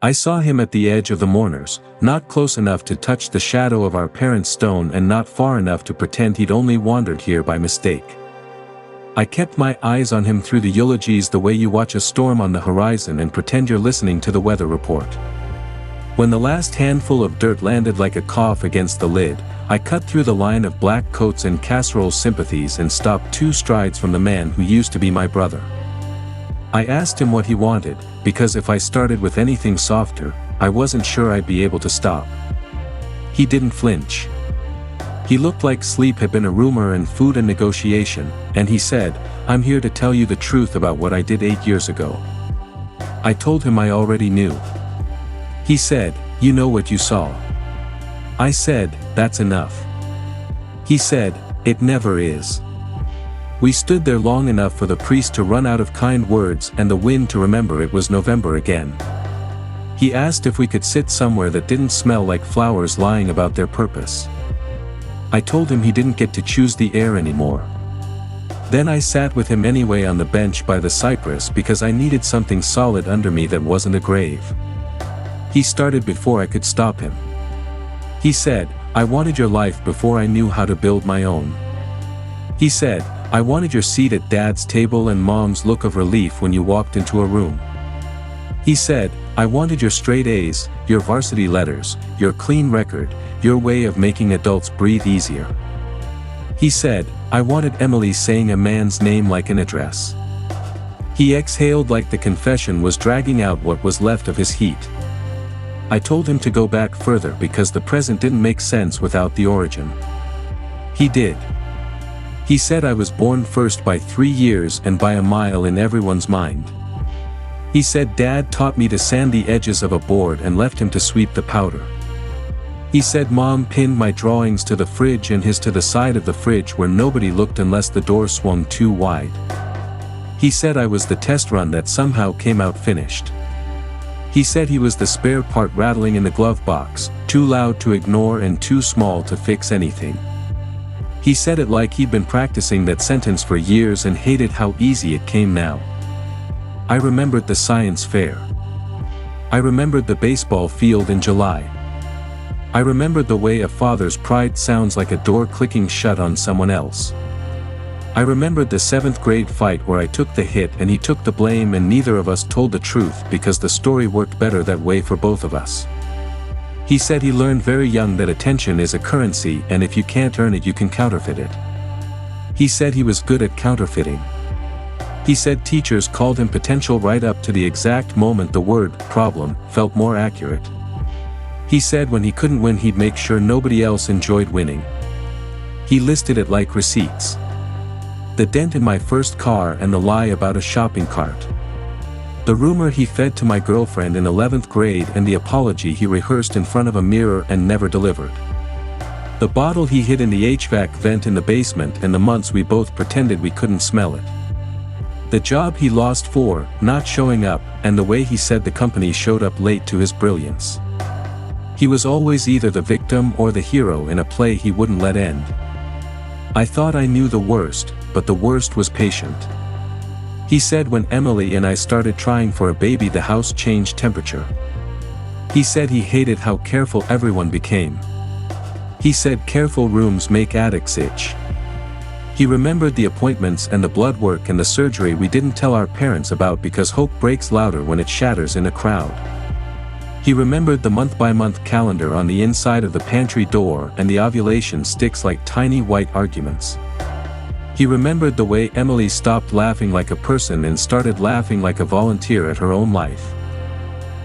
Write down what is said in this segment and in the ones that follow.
I saw him at the edge of the mourners, not close enough to touch the shadow of our parents' stone and not far enough to pretend he'd only wandered here by mistake. I kept my eyes on him through the eulogies the way you watch a storm on the horizon and pretend you're listening to the weather report. When the last handful of dirt landed like a cough against the lid, I cut through the line of black coats and casserole sympathies and stopped 2 strides from the man who used to be my brother. I asked him what he wanted, because if I started with anything softer, I wasn't sure I'd be able to stop. He didn't flinch. He looked like sleep had been a rumor and food a negotiation, and he said, "I'm here to tell you the truth about what I did 8 years ago." I told him I already knew. He said, "You know what you saw." I said, "That's enough." He said, "It never is." We stood there long enough for the priest to run out of kind words and the wind to remember it was November again. He asked if we could sit somewhere that didn't smell like flowers lying about their purpose. I told him he didn't get to choose the air anymore. Then I sat with him anyway on the bench by the cypress because I needed something solid under me that wasn't a grave. He started before I could stop him. He said, "I wanted your life before I knew how to build my own." He said, "I wanted your seat at Dad's table and Mom's look of relief when you walked into a room." He said, "I wanted your straight A's, your varsity letters, your clean record, your way of making adults breathe easier." He said, "I wanted Emily saying a man's name like an address." He exhaled like the confession was dragging out what was left of his heat. I told him to go back further because the present didn't make sense without the origin. He did. He said I was born first by 3 years and by a mile in everyone's mind. He said Dad taught me to sand the edges of a board and left him to sweep the powder. He said Mom pinned my drawings to the fridge and his to the side of the fridge where nobody looked unless the door swung too wide. He said I was the test run that somehow came out finished. He said he was the spare part rattling in the glove box, too loud to ignore and too small to fix anything. He said it like he'd been practicing that sentence for years and hated how easy it came now. I remembered the science fair. I remembered the baseball field in July. I remembered the way a father's pride sounds like a door clicking shut on someone else. I remembered the 7th grade fight where I took the hit and he took the blame and neither of us told the truth because the story worked better that way for both of us. He said he learned very young that attention is a currency and if you can't earn it you can counterfeit it. He said he was good at counterfeiting. He said teachers called him potential right up to the exact moment the word problem felt more accurate. He said when he couldn't win he'd make sure nobody else enjoyed winning. He listed it like receipts. The dent in my first car and the lie about a shopping cart. The rumor he fed to my girlfriend in 11th grade and the apology he rehearsed in front of a mirror and never delivered. The bottle he hid in the HVAC vent in the basement and the months we both pretended we couldn't smell it. The job he lost for not showing up and the way he said the company showed up late to his brilliance. He was always either the victim or the hero in a play he wouldn't let end. I thought I knew the worst, but the worst was patient. He said when Emily and I started trying for a baby the house changed temperature. He said he hated how careful everyone became. He said careful rooms make addicts itch. He remembered the appointments and the blood work and the surgery we didn't tell our parents about because hope breaks louder when it shatters in a crowd. He remembered the month-by-month calendar on the inside of the pantry door and the ovulation sticks like tiny white arguments. He remembered the way Emily stopped laughing like a person and started laughing like a volunteer at her own life.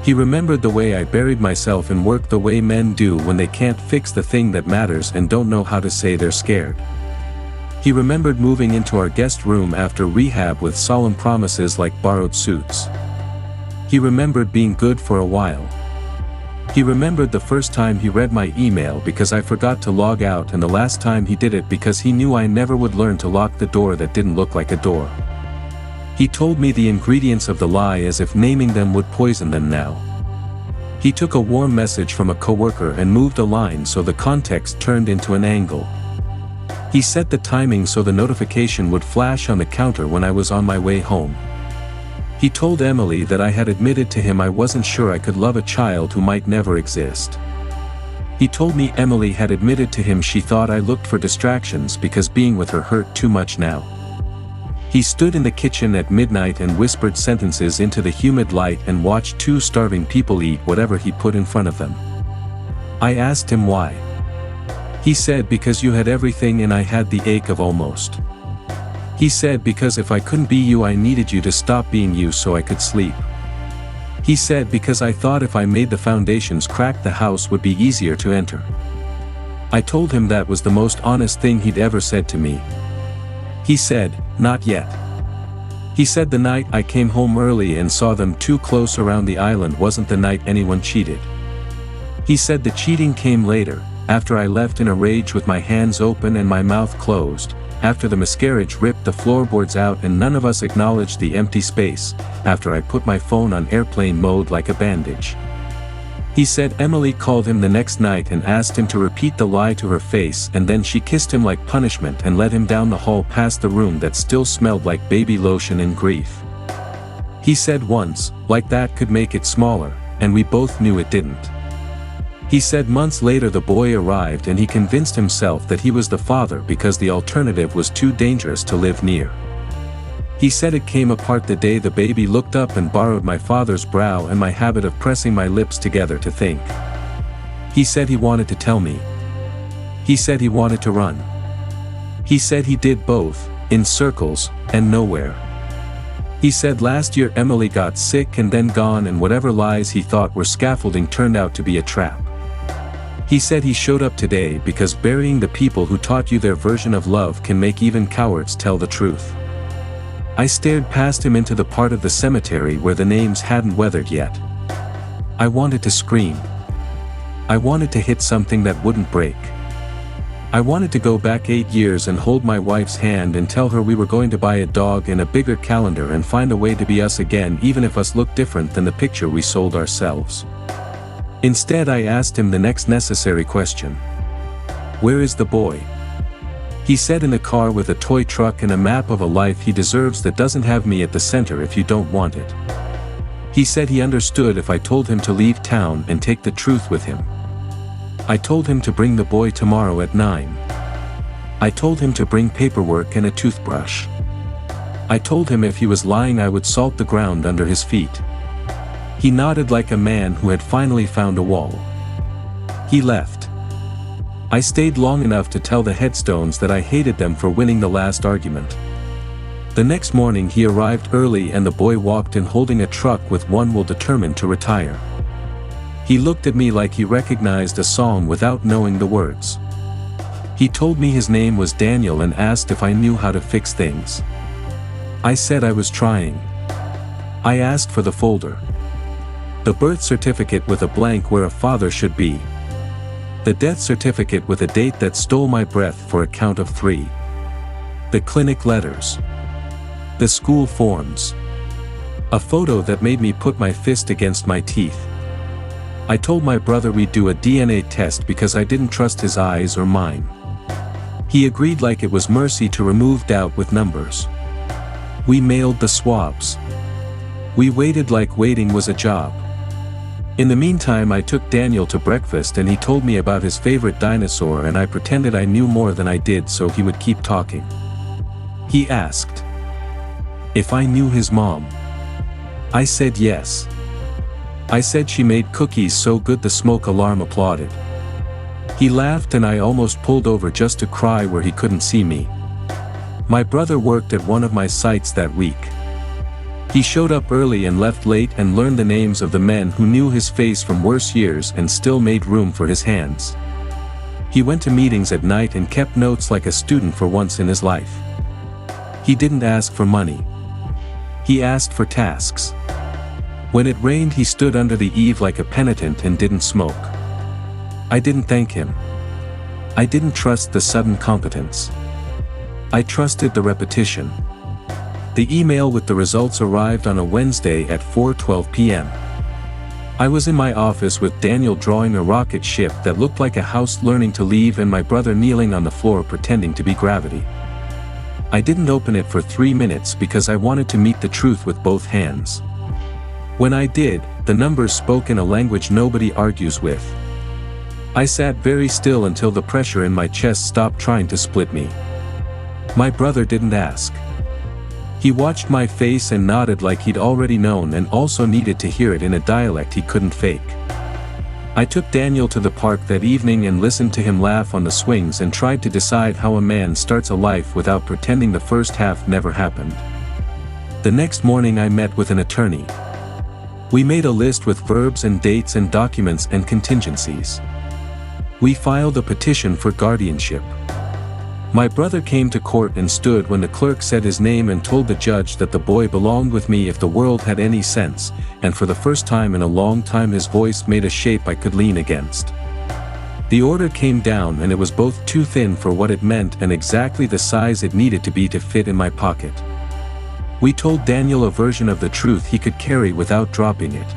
He remembered the way I buried myself in work the way men do when they can't fix the thing that matters and don't know how to say they're scared. He remembered moving into our guest room after rehab with solemn promises like borrowed suits. He remembered being good for a while. He remembered the first time he read my email because I forgot to log out and the last time he did it because he knew I never would learn to lock the door that didn't look like a door. He told me the ingredients of the lie as if naming them would poison them now. He took a warm message from a coworker and moved a line so the context turned into an angle. He set the timing so the notification would flash on the counter when I was on my way home. He told Emily that I had admitted to him I wasn't sure I could love a child who might never exist. He told me Emily had admitted to him she thought I looked for distractions because being with her hurt too much now. He stood in the kitchen at midnight and whispered sentences into the humid light and watched two starving people eat whatever he put in front of them. I asked him why. He said because you had everything and I had the ache of almost. He said because if I couldn't be you I needed you to stop being you so I could sleep. He said because I thought if I made the foundations crack the house would be easier to enter. I told him that was the most honest thing he'd ever said to me. He said, not yet. He said the night I came home early and saw them too close around the island wasn't the night anyone cheated. He said the cheating came later, after I left in a rage with my hands open and my mouth closed, after the miscarriage ripped the floorboards out and none of us acknowledged the empty space, after I put my phone on airplane mode like a bandage. He said Emily called him the next night and asked him to repeat the lie to her face and then she kissed him like punishment and led him down the hall past the room that still smelled like baby lotion and grief. He said once, like that could make it smaller, and we both knew it didn't. He said months later the boy arrived and he convinced himself that he was the father because the alternative was too dangerous to live near. He said it came apart the day the baby looked up and borrowed my father's brow and my habit of pressing my lips together to think. He said he wanted to tell me. He said he wanted to run. He said he did both, in circles, and nowhere. He said last year Emily got sick and then gone and whatever lies he thought were scaffolding turned out to be a trap. He said he showed up today because burying the people who taught you their version of love can make even cowards tell the truth. I stared past him into the part of the cemetery where the names hadn't weathered yet. I wanted to scream. I wanted to hit something that wouldn't break. I wanted to go back 8 years and hold my wife's hand and tell her we were going to buy a dog and a bigger calendar and find a way to be us again even if us looked different than the picture we sold ourselves. Instead I asked him the next necessary question. Where is the boy? He said in the car with a toy truck and a map of a life he deserves that doesn't have me at the center if you don't want it. He said he understood if I told him to leave town and take the truth with him. I told him to bring the boy tomorrow at 9. I told him to bring paperwork and a toothbrush. I told him if he was lying I would salt the ground under his feet. He nodded like a man who had finally found a wall. He left. I stayed long enough to tell the headstones that I hated them for winning the last argument. The next morning he arrived early and the boy walked in holding a truck with one will determined to retire. He looked at me like he recognized a song without knowing the words. He told me his name was Daniel and asked if I knew how to fix things. I said I was trying. I asked for the folder. The birth certificate with a blank where a father should be. The death certificate with a date that stole my breath for a count of 3. The clinic letters. The school forms. A photo that made me put my fist against my teeth. I told my brother we'd do a DNA test because I didn't trust his eyes or mine. He agreed like it was mercy to remove doubt with numbers. We mailed the swabs. We waited like waiting was a job. In the meantime I took Daniel to breakfast and he told me about his favorite dinosaur and I pretended I knew more than I did so he would keep talking. He asked if I knew his mom. I said yes. I said she made cookies so good the smoke alarm applauded. He laughed and I almost pulled over just to cry where he couldn't see me. My brother worked at one of my sites that week. He showed up early and left late and learned the names of the men who knew his face from worse years and still made room for his hands. He went to meetings at night and kept notes like a student for once in his life. He didn't ask for money. He asked for tasks. When it rained he stood under the eave like a penitent and didn't smoke. I didn't thank him. I didn't trust the sudden competence. I trusted the repetition. The email with the results arrived on a Wednesday at 4:12 p.m. I was in my office with Daniel drawing a rocket ship that looked like a house learning to leave and my brother kneeling on the floor pretending to be gravity. I didn't open it for 3 minutes because I wanted to meet the truth with both hands. When I did, the numbers spoke in a language nobody argues with. I sat very still until the pressure in my chest stopped trying to split me. My brother didn't ask. He watched my face and nodded like he'd already known and also needed to hear it in a dialect he couldn't fake. I took Daniel to the park that evening and listened to him laugh on the swings and tried to decide how a man starts a life without pretending the first half never happened. The next morning I met with an attorney. We made a list with verbs and dates and documents and contingencies. We filed a petition for guardianship. My brother came to court and stood when the clerk said his name and told the judge that the boy belonged with me if the world had any sense, and for the first time in a long time his voice made a shape I could lean against. The order came down and it was both too thin for what it meant and exactly the size it needed to be to fit in my pocket. We told Daniel a version of the truth he could carry without dropping it.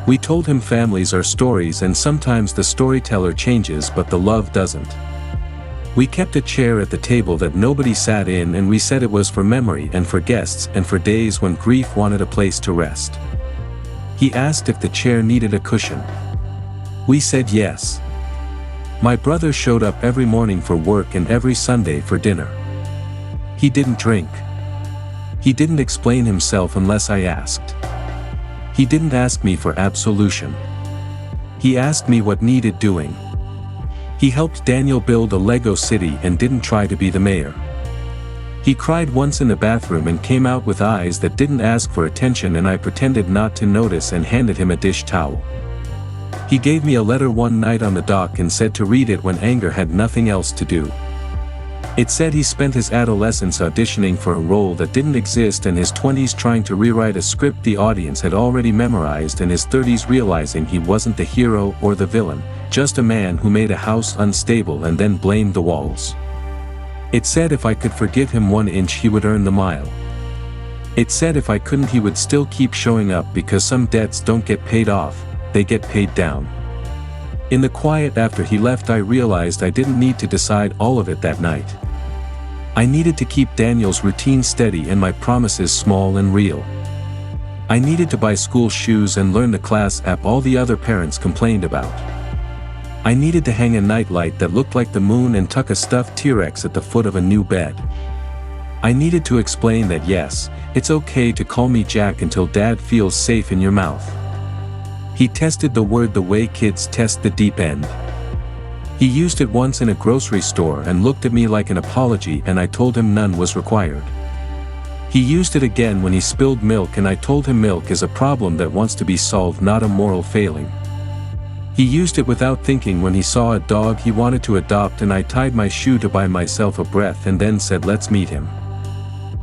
We told him families are stories and sometimes the storyteller changes but the love doesn't. We kept a chair at the table that nobody sat in and we said it was for memory and for guests and for days when grief wanted a place to rest. He asked if the chair needed a cushion. We said yes. My brother showed up every morning for work and every Sunday for dinner. He didn't drink. He didn't explain himself unless I asked. He didn't ask me for absolution. He asked me what needed doing. He helped Daniel build a Lego city and didn't try to be the mayor. He cried once in the bathroom and came out with eyes that didn't ask for attention and I pretended not to notice and handed him a dish towel. He gave me a letter one night on the dock and said to read it when anger had nothing else to do. It said he spent his adolescence auditioning for a role that didn't exist and his 20s trying to rewrite a script the audience had already memorized and his 30s realizing he wasn't the hero or the villain, just a man who made a house unstable and then blamed the walls. It said if I could forgive him 1 inch he would earn the mile. It said if I couldn't he would still keep showing up because some debts don't get paid off, they get paid down. In the quiet after he left I realized I didn't need to decide all of it that night. I needed to keep Daniel's routine steady and my promises small and real. I needed to buy school shoes and learn the class app all the other parents complained about. I needed to hang a nightlight that looked like the moon and tuck a stuffed T-Rex at the foot of a new bed. I needed to explain that yes, it's okay to call me Jack until Dad feels safe in your mouth. He tested the word the way kids test the deep end. He used it once in a grocery store and looked at me like an apology and I told him none was required. He used it again when he spilled milk and I told him milk is a problem that wants to be solved, not a moral failing. He used it without thinking when he saw a dog he wanted to adopt and I tied my shoe to buy myself a breath and then said let's meet him.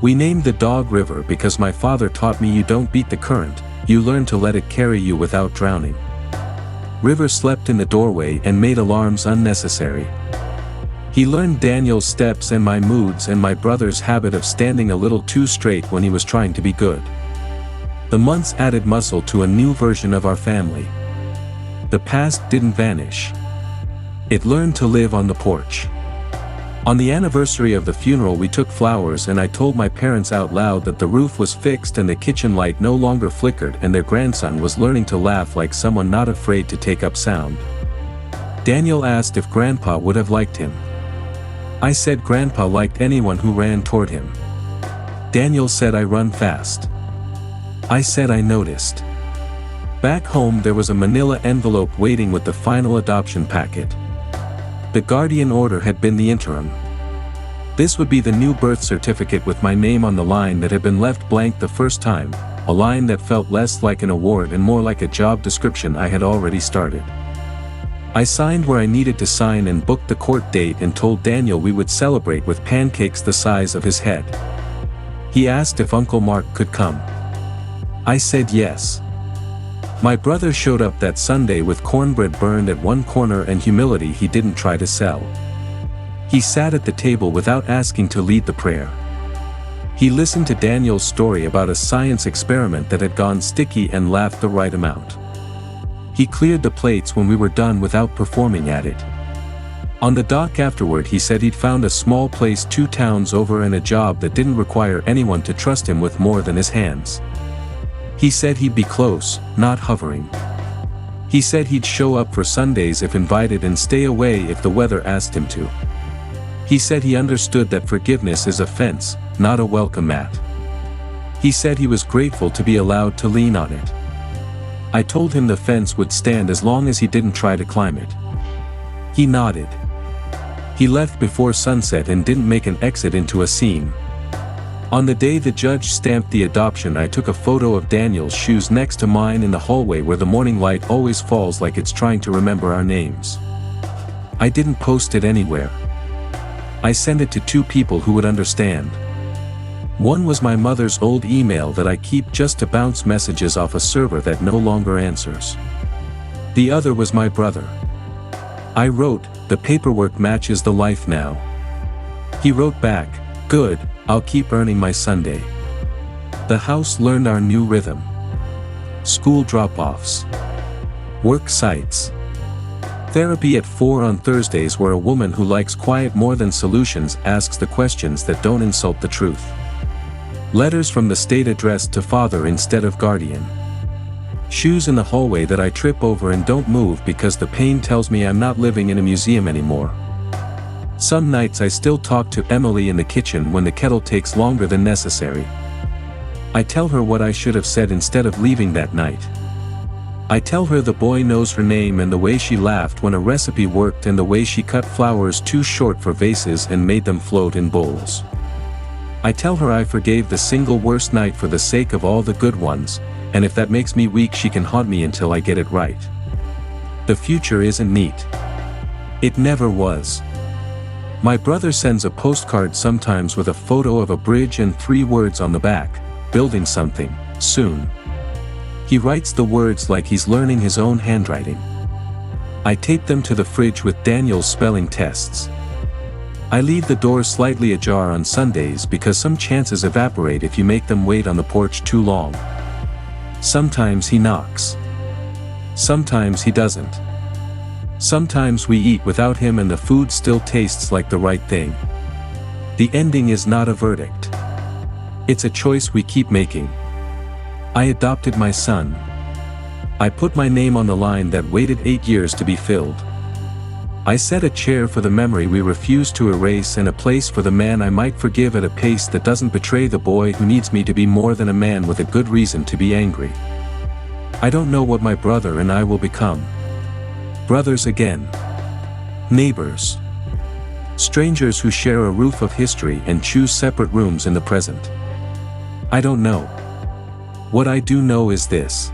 We named the dog River because my father taught me you don't beat the current, you learn to let it carry you without drowning. River slept in the doorway and made alarms unnecessary. He learned Daniel's steps and my moods and my brother's habit of standing a little too straight when he was trying to be good. The months added muscle to a new version of our family. The past didn't vanish. It learned to live on the porch. On the anniversary of the funeral we took flowers and I told my parents out loud that the roof was fixed and the kitchen light no longer flickered and their grandson was learning to laugh like someone not afraid to take up sound. Daniel asked if Grandpa would have liked him. I said Grandpa liked anyone who ran toward him. Daniel said I run fast. I said I noticed. Back home there was a manila envelope waiting with the final adoption packet. The guardian order had been the interim. This would be the new birth certificate with my name on the line that had been left blank the first time, a line that felt less like an award and more like a job description I had already started. I signed where I needed to sign and booked the court date and told Daniel we would celebrate with pancakes the size of his head. He asked if Uncle Mark could come. I said yes. My brother showed up that Sunday with cornbread burned at one corner and humility he didn't try to sell. He sat at the table without asking to lead the prayer. He listened to Daniel's story about a science experiment that had gone sticky and laughed the right amount. He cleared the plates when we were done without performing at it. On the dock afterward he said he'd found a small place 2 towns over and a job that didn't require anyone to trust him with more than his hands. He said he'd be close, not hovering. He said he'd show up for Sundays if invited and stay away if the weather asked him to. He said he understood that forgiveness is a fence, not a welcome mat. He said he was grateful to be allowed to lean on it. I told him the fence would stand as long as he didn't try to climb it. He nodded. He left before sunset and didn't make an exit into a scene. On the day the judge stamped the adoption, I took a photo of Daniel's shoes next to mine in the hallway where the morning light always falls like it's trying to remember our names. I didn't post it anywhere. I sent it to 2 people who would understand. One was my mother's old email that I keep just to bounce messages off a server that no longer answers. The other was my brother. I wrote, "The paperwork matches the life now." He wrote back, "Good, I'll keep earning my Sunday." The house learned our new rhythm. School drop-offs. Work sites. Therapy at 4 on Thursdays, where a woman who likes quiet more than solutions asks the questions that don't insult the truth. Letters from the state addressed to father instead of guardian. Shoes in the hallway that I trip over and don't move because the pain tells me I'm not living in a museum anymore. Some nights I still talk to Emily in the kitchen when the kettle takes longer than necessary. I tell her what I should have said instead of leaving that night. I tell her the boy knows her name and the way she laughed when a recipe worked and the way she cut flowers too short for vases and made them float in bowls. I tell her I forgave the single worst night for the sake of all the good ones, and if that makes me weak she can haunt me until I get it right. The future isn't neat. It never was. My brother sends a postcard sometimes with a photo of a bridge and 3 words on the back, "Building something, soon." He writes the words like he's learning his own handwriting. I tape them to the fridge with Daniel's spelling tests. I leave the door slightly ajar on Sundays because some chances evaporate if you make them wait on the porch too long. Sometimes he knocks. Sometimes he doesn't. Sometimes we eat without him and the food still tastes like the right thing. The ending is not a verdict. It's a choice we keep making. I adopted my son. I put my name on the line that waited 8 years to be filled. I set a chair for the memory we refuse to erase and a place for the man I might forgive at a pace that doesn't betray the boy who needs me to be more than a man with a good reason to be angry. I don't know what my brother and I will become. Brothers again. Neighbors. Strangers who share a roof of history and choose separate rooms in the present. I don't know. What I do know is this.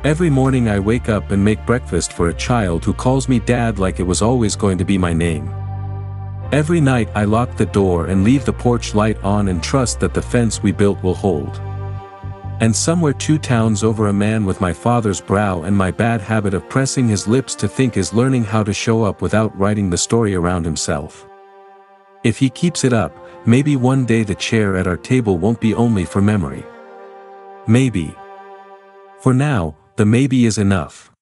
Every morning I wake up and make breakfast for a child who calls me dad like it was always going to be my name. Every night I lock the door and leave the porch light on and trust that the fence we built will hold. And somewhere 2 towns over, a man with my father's brow and my bad habit of pressing his lips to think is learning how to show up without writing the story around himself. If he keeps it up, maybe one day the chair at our table won't be only for memory. Maybe. For now, the maybe is enough.